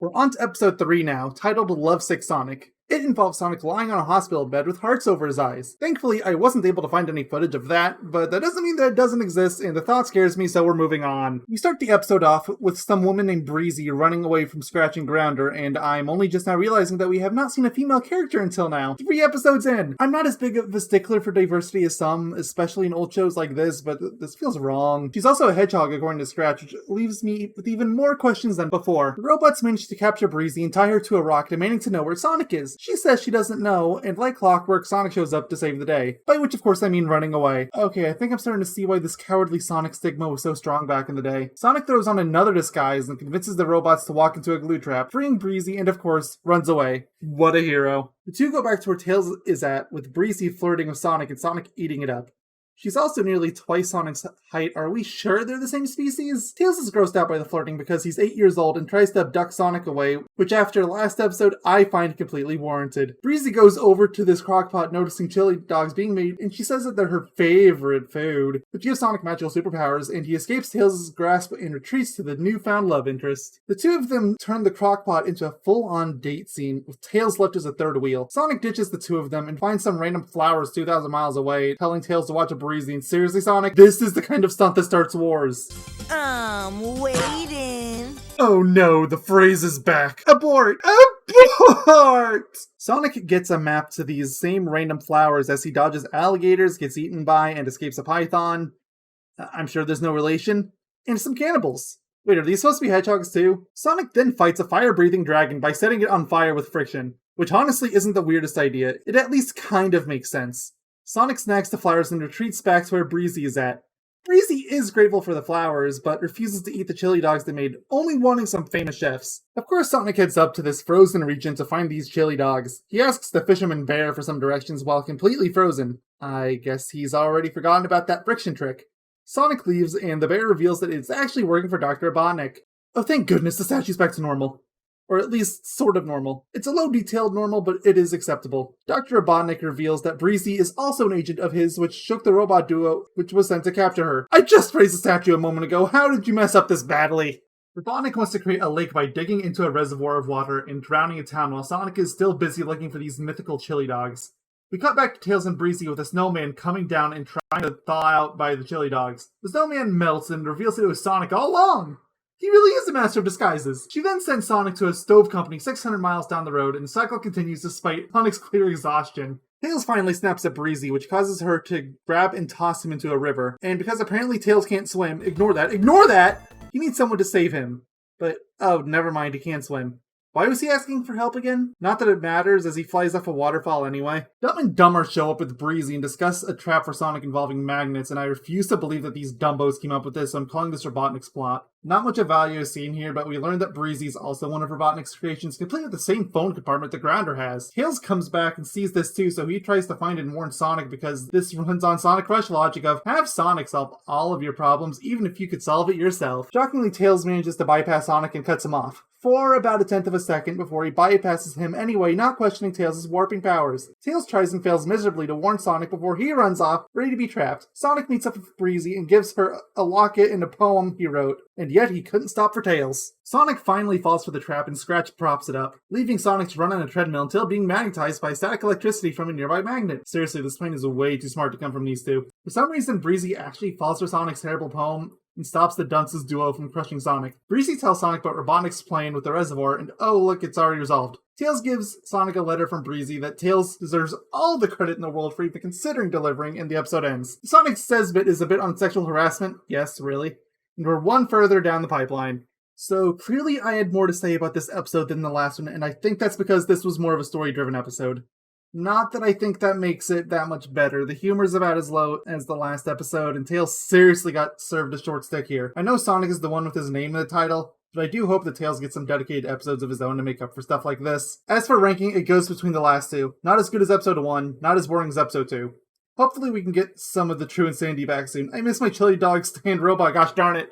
We're on to episode 3 now, titled Lovesick Sonic. It involves Sonic lying on a hospital bed with hearts over his eyes. Thankfully, I wasn't able to find any footage of that, but that doesn't mean that it doesn't exist, and the thought scares me, so we're moving on. We start the episode off with some woman named Breezy running away from Scratch and Grounder, and I'm only just now realizing that we have not seen a female character until now. 3 episodes in! I'm not as big of a stickler for diversity as some, especially in old shows like this, but this feels wrong. She's also a hedgehog according to Scratch, which leaves me with even more questions than before. The robots manage to capture Breezy and tie her to a rock, demanding to know where Sonic is. She says she doesn't know, and like clockwork, Sonic shows up to save the day. By which, of course, I mean running away. Okay, I think I'm starting to see why this cowardly Sonic stigma was so strong back in the day. Sonic throws on another disguise and convinces the robots to walk into a glue trap, freeing Breezy, and of course, runs away. What a hero. The two go back to where Tails is at, with Breezy flirting with Sonic and Sonic eating it up. She's also nearly twice Sonic's height. Are we sure they're the same species? Tails is grossed out by the flirting because he's 8 years old and tries to abduct Sonic away, which after last episode, I find completely warranted. Breezy goes over to this crockpot noticing chili dogs being made, and she says that they're her favorite food, which gives Sonic magical superpowers, and he escapes Tails' grasp and retreats to the newfound love interest. The two of them turn the crockpot into a full-on date scene, with Tails left as a third wheel. Sonic ditches the two of them and finds some random flowers 2,000 miles away, telling Tails to watch a Breezy. And seriously, Sonic, this is the kind of stunt that starts wars. I'm waiting. Oh no, the phrase is back. Abort! Abort! Sonic gets a map to these same random flowers as he dodges alligators, gets eaten by, and escapes a python. I'm sure there's no relation. And some cannibals. Wait, are these supposed to be hedgehogs too? Sonic then fights a fire-breathing dragon by setting it on fire with friction, which honestly isn't the weirdest idea. It at least kind of makes sense. Sonic snags the flowers and retreats back to where Breezy is at. Breezy is grateful for the flowers, but refuses to eat the chili dogs they made, only wanting some famous chefs. Of course, Sonic heads up to this frozen region to find these chili dogs. He asks the fisherman bear for some directions while completely frozen. I guess he's already forgotten about that friction trick. Sonic leaves, and the bear reveals that it's actually working for Dr. Robotnik. Oh, thank goodness, the statue's back to normal. Or at least, sort of normal. It's a low-detailed normal, but it is acceptable. Dr. Robotnik reveals that Breezy is also an agent of his, which shook the robot duo, which was sent to capture her. I just praised the statue a moment ago. How did you mess up this badly? Robotnik wants to create a lake by digging into a reservoir of water and drowning a town while Sonic is still busy looking for these mythical chili dogs. We cut back to Tails and Breezy with a snowman coming down and trying to thaw out by the chili dogs. The snowman melts and reveals that it was Sonic all along! He really is a master of disguises. She then sends Sonic to a stove company 600 miles down the road, and the cycle continues despite Sonic's clear exhaustion. Tails finally snaps at Breezy, which causes her to grab and toss him into a river. And because apparently Tails can't swim, ignore that! He needs someone to save him. But, oh, never mind, he can't swim. Why was he asking for help again? Not that it matters, as he flies off a waterfall anyway. Dumb and Dumber show up with Breezy and discuss a trap for Sonic involving magnets, and I refuse to believe that these dumbos came up with this, so I'm calling this Robotnik's plot. Not much of value is seen here, but we learn that Breezy is also one of Robotnik's creations, complete with the same phone compartment the Grounder has. Tails comes back and sees this too, so he tries to find and warn Sonic because this runs on Sonic Rush logic of, have Sonic solve all of your problems, even if you could solve it yourself. Shockingly, Tails manages to bypass Sonic and cuts him off. For about a tenth of a second before he bypasses him anyway, not questioning Tails' warping powers. Tails tries and fails miserably to warn Sonic before he runs off, ready to be trapped. Sonic meets up with Breezy and gives her a locket and a poem he wrote, and yet he couldn't stop for Tails. Sonic finally falls for the trap and Scratch props it up, leaving Sonic to run on a treadmill until being magnetized by static electricity from a nearby magnet. Seriously, this plane is way too smart to come from these two. For some reason, Breezy actually falls for Sonic's terrible poem and stops the Dunces duo from crushing Sonic. Breezy tells Sonic about Robotnik's plan with the reservoir, and oh look, it's already resolved. Tails gives Sonic a letter from Breezy that Tails deserves all the credit in the world for even considering delivering, and the episode ends. Sonic says bit is a bit on sexual harassment. Yes, really. And we're one further down the pipeline. So clearly I had more to say about this episode than the last one, and I think that's because this was more of a story-driven episode. Not that I think that makes it that much better. The humor's about as low as the last episode, and Tails seriously got served a short stick here. I know Sonic is the one with his name in the title, but I do hope that Tails gets some dedicated episodes of his own to make up for stuff like this. As for ranking, it goes between the last two. Not as good as episode 1, not as boring as episode 2. Hopefully we can get some of the true insanity back soon. I miss my chili dog stand robot, gosh darn it!